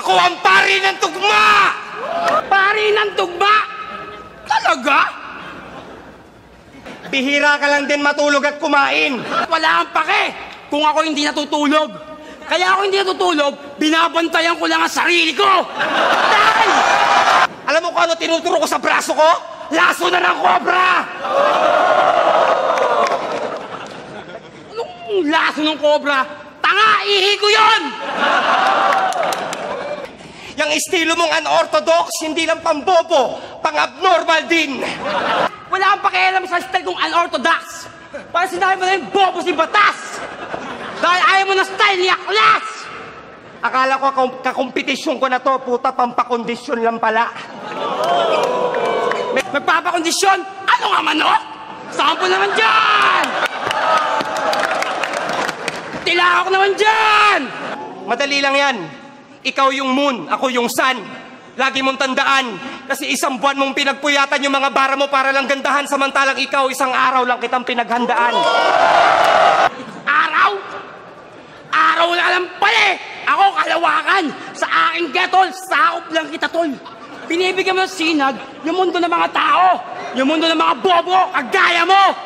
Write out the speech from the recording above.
Ako ang pari ng tugma! Pari ng tugma? Talaga? Bihira ka lang din matulog at kumain. Wala kang pake kung ako hindi natutulog. Kaya ako hindi natutulog, binabantayan ko lang ang sarili ko. Dahil! Alam mo kung ano tinuturo ko sa braso ko? Laso na ng kobra! Anong laso ng kobra? Tanga! Ihi ko yun! Yang estilo mong unorthodox, hindi lang pambobo, pang-abnormal din. Wala kang pakialam sa style kong unorthodox. Para sinabi mo na yung bobo si Batas. Dahil ayaw mo na style ni Aklas. Akala ko kakompetisyon ko na to, puta, pampakondisyon lang pala. Magpapakondisyon? Ano nga manok? Sampo naman dyan! Tilakok naman dyan! Madali lang yan. Ikaw yung moon, ako yung sun. Lagi mong tandaan, kasi isang buwan mong pinagpuyatan yung mga bara mo para lang gandahan, samantalang ikaw, isang araw lang kitang pinaghandaan. Araw? Araw na lang pala eh! Ako kalawakan! Sa aking getol, sakop lang kita, tol. Binibigyan mo ng sinag yung mundo ng mga tao, yung mundo ng mga bobo, kagaya mo!